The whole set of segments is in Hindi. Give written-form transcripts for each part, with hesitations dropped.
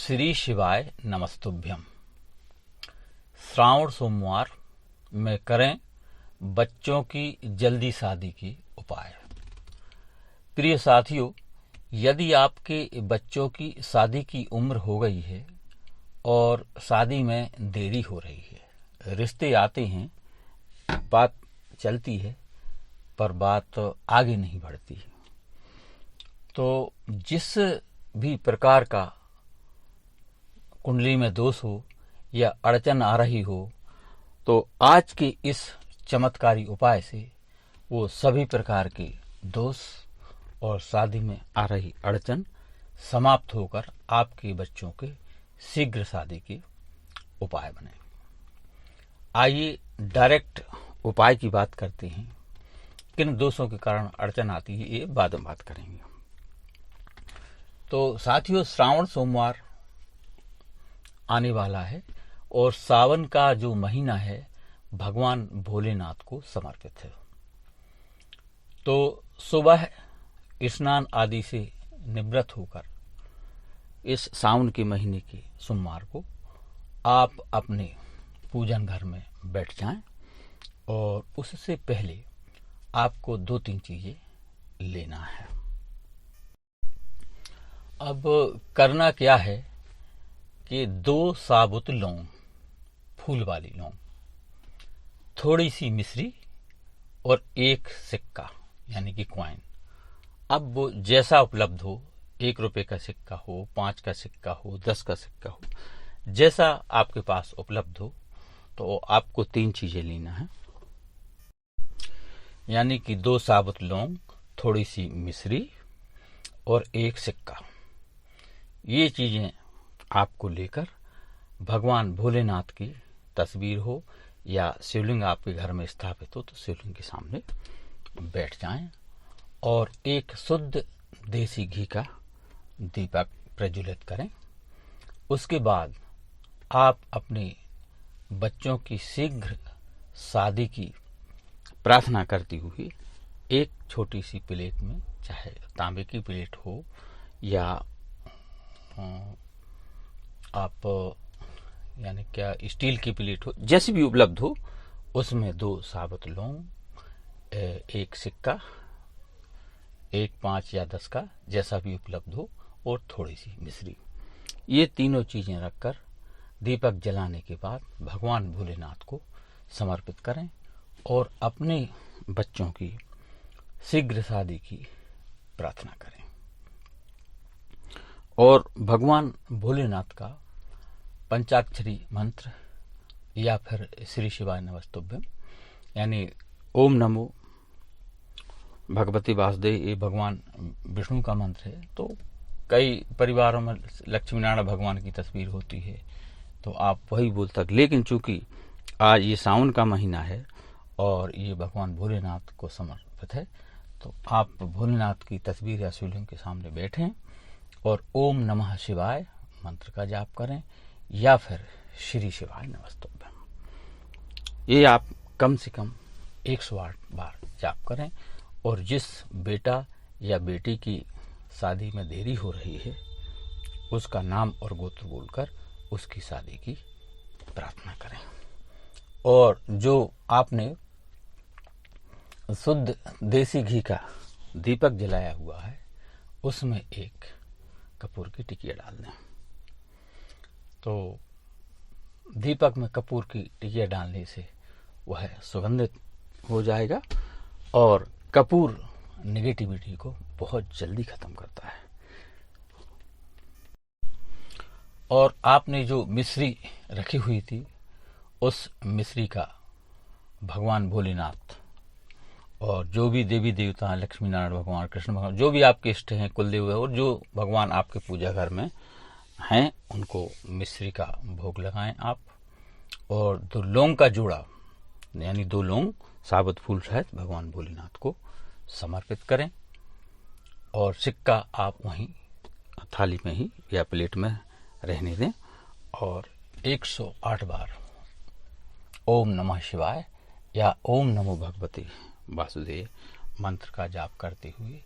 श्री शिवाय नमस्तुभ्यम। श्रावण सोमवार में करें बच्चों की जल्दी शादी की उपाय। प्रिय साथियों, यदि आपके बच्चों की शादी की उम्र हो गई है और शादी में देरी हो रही है, रिश्ते आते हैं, बात चलती है पर बात आगे नहीं बढ़ती, तो जिस भी प्रकार का कुंडली में दोष हो या अड़चन आ रही हो, तो आज के इस चमत्कारी उपाय से वो सभी प्रकार के दोष और शादी में आ रही अड़चन समाप्त होकर आपके बच्चों के शीघ्र शादी के उपाय बने। आइए डायरेक्ट उपाय की बात करते हैं। किन दोषों के कारण अड़चन आती है ये बाद में बात करेंगे। तो साथियों, श्रावण सोमवार आने वाला है और सावन का जो महीना है भगवान भोलेनाथ को समर्पित है। तो सुबह स्नान आदि से निवृत्त होकर इस सावन के महीने के सोमवार को आप अपने पूजन घर में बैठ जाएं और उससे पहले आपको 2-3 चीजें लेना है। अब करना क्या है कि 2 साबुत लौंग, फूल वाली लौंग, थोड़ी सी मिश्री और 1 सिक्का यानी कि कॉइन। अब वो जैसा उपलब्ध हो, 1 रुपए का सिक्का हो, 5 का सिक्का हो, 10 का सिक्का हो, जैसा आपके पास उपलब्ध हो, तो आपको 3 चीजें लेना है, यानी कि 2 साबुत लौंग, थोड़ी सी मिश्री और 1 सिक्का। ये चीजें आपको लेकर भगवान भोलेनाथ की तस्वीर हो या शिवलिंग आपके घर में स्थापित हो तो शिवलिंग के सामने बैठ जाएं और एक शुद्ध देसी घी का दीपक प्रज्वलित करें। उसके बाद आप अपने बच्चों की शीघ्र शादी की प्रार्थना करती हुई एक छोटी सी प्लेट में, चाहे तांबे की प्लेट हो या आप यानी क्या स्टील की प्लेट हो, जैसी भी उपलब्ध हो, उसमें 2 साबुत लौंग, 1 सिक्का, 1, 5 या 10 का, जैसा भी उपलब्ध हो, और थोड़ी सी मिश्री, ये तीनों चीजें रखकर दीपक जलाने के बाद भगवान भोलेनाथ को समर्पित करें और अपने बच्चों की शीघ्र शादी की प्रार्थना करें। और भगवान भोलेनाथ का पंचाक्षरी मंत्र या फिर श्री शिवाय नमस्तुभ्यम यानी ओम नमो भगवती वासुदेव, ये भगवान विष्णु का मंत्र है। तो कई परिवारों में लक्ष्मी नारायण भगवान की तस्वीर होती है तो आप वही बोल तक, लेकिन चूंकि आज ये सावन का महीना है और ये भगवान भोलेनाथ को समर्पित है, तो आप भोलेनाथ की तस्वीर या शिवलिंग के सामने बैठें और ओम नमः शिवाय मंत्र का जाप करें या फिर श्री शिवाय नमस्तुभ्यम। ये आप कम से कम 108 बार जाप करें और जिस बेटा या बेटी की शादी में देरी हो रही है उसका नाम और गोत्र बोलकर उसकी शादी की प्रार्थना करें। और जो आपने शुद्ध देसी घी का दीपक जलाया हुआ है उसमें 1 कपूर की टिकिया डाल दें। तो दीपक में कपूर की टिकिया डालने से वह सुगंधित हो जाएगा और कपूर नेगेटिविटी को बहुत जल्दी खत्म करता है। और आपने जो मिश्री रखी हुई थी उस मिश्री का भगवान भोलेनाथ और जो भी देवी देवता, लक्ष्मी नारायण भगवान, कृष्ण भगवान, जो भी आपके इष्ट हैं, कुलदेव है और जो भगवान आपके पूजा घर में हैं, उनको मिश्री का भोग लगाएं आप। और 2 लौंग का जोड़ा यानी 2 लौंग साबुत फूल सहित भगवान भोलेनाथ को समर्पित करें और सिक्का आप वहीं थाली में ही या प्लेट में रहने दें और 108 बार ओम नमः शिवाय या ओम नमो भगवते वासुदेव मंत्र का जाप करते हुए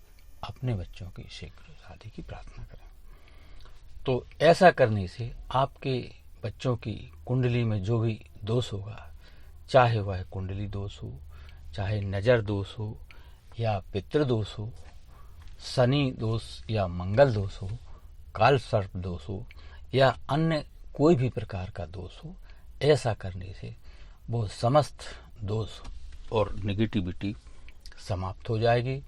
अपने बच्चों की शीघ्र शादी की प्रार्थना करें। तो ऐसा करने से आपके बच्चों की कुंडली में जो भी दोष होगा, चाहे वह कुंडली दोष हो, चाहे नज़र दोष हो या पितृ दोष हो, शनि दोष या मंगल दोष हो, काल सर्प दोष हो या अन्य कोई भी प्रकार का दोष हो, ऐसा करने से वो समस्त दोष और नेगेटिविटी समाप्त हो जाएगी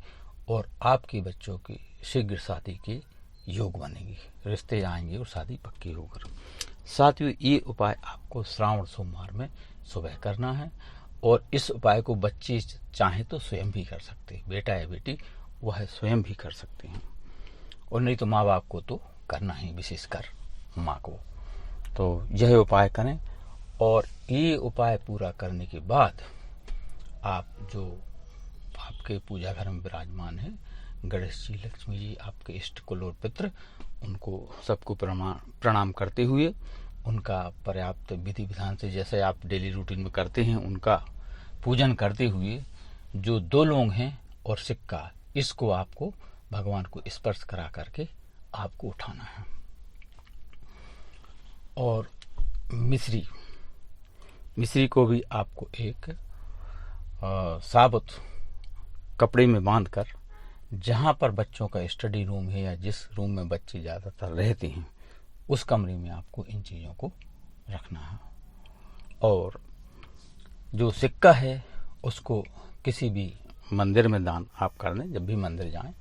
और आपके बच्चों की शीघ्र शादी के योग बनेगी, रिश्ते आएंगे और शादी पक्की होकर। साथियों, ये उपाय आपको श्रावण सोमवार में सुबह करना है और इस उपाय को बच्चे चाहें तो स्वयं भी कर सकते हैं, बेटा या बेटी वह स्वयं भी कर सकते हैं और नहीं तो माँ बाप को तो करना ही, विशेषकर माँ को। तो यह उपाय करें और ये उपाय पूरा करने के बाद आप जो आपके पूजा घर में विराजमान है, गणेश जी, लक्ष्मी जी, आपके इष्ट कुल और पितृ, उनको सबको प्रणाम करते हुए उनका पर्याप्त विधि विधान से जैसे आप डेली रूटीन में करते हैं उनका पूजन करते हुए जो 2 लौंग हैं और सिक्का, इसको आपको भगवान को स्पर्श करा करके आपको उठाना है। और मिश्री को भी आपको एक साबुत कपड़े में बांधकर जहाँ पर बच्चों का स्टडी रूम है या जिस रूम में बच्चे ज़्यादातर रहते हैं उस कमरे में आपको इन चीज़ों को रखना है। और जो सिक्का है उसको किसी भी मंदिर में दान आप कर दें, जब भी मंदिर जाएं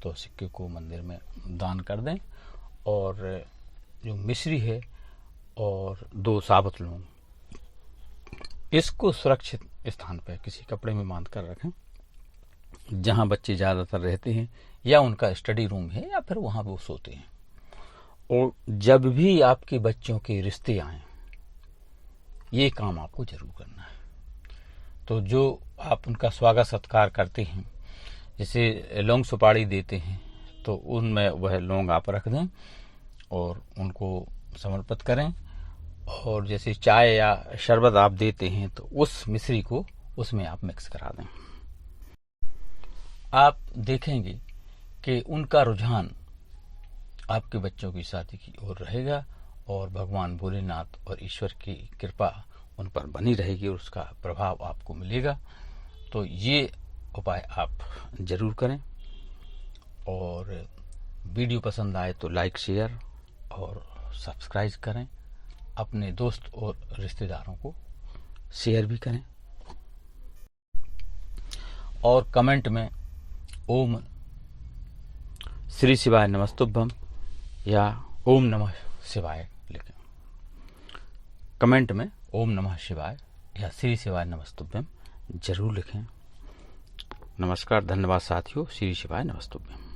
तो सिक्के को मंदिर में दान कर दें। और जो मिश्री है और 2 साबुत लौंग, इसको सुरक्षित स्थान पर किसी कपड़े में बांध कर रखें जहां बच्चे ज़्यादातर रहते हैं या उनका स्टडी रूम है या फिर वहां वो सोते हैं। और जब भी आपके बच्चों के रिश्ते आएं, ये काम आपको जरूर करना है। तो जो आप उनका स्वागत सत्कार करते हैं, जैसे लौंग सुपारी देते हैं, तो उनमें वह लौंग आप रख दें और उनको समर्पित करें। और जैसे चाय या शरबत आप देते हैं तो उस मिश्री को उसमें आप मिक्स करा दें। आप देखेंगे कि उनका रुझान आपके बच्चों की शादी की ओर रहेगा और भगवान भोलेनाथ और ईश्वर की कृपा उन पर बनी रहेगी और उसका प्रभाव आपको मिलेगा। तो ये उपाय आप जरूर करें और वीडियो पसंद आए तो लाइक, शेयर और सब्सक्राइब करें। अपने दोस्त और रिश्तेदारों को शेयर भी करें और कमेंट में ओम श्री शिवाय नमस्तुभ्यम या ओम नमः शिवाय लिखें। कमेंट में ओम नमः शिवाय या श्री शिवाय नमस्तुभ्यम जरूर लिखें। नमस्कार, धन्यवाद साथियों। श्री शिवाय नमस्तुभ्यम।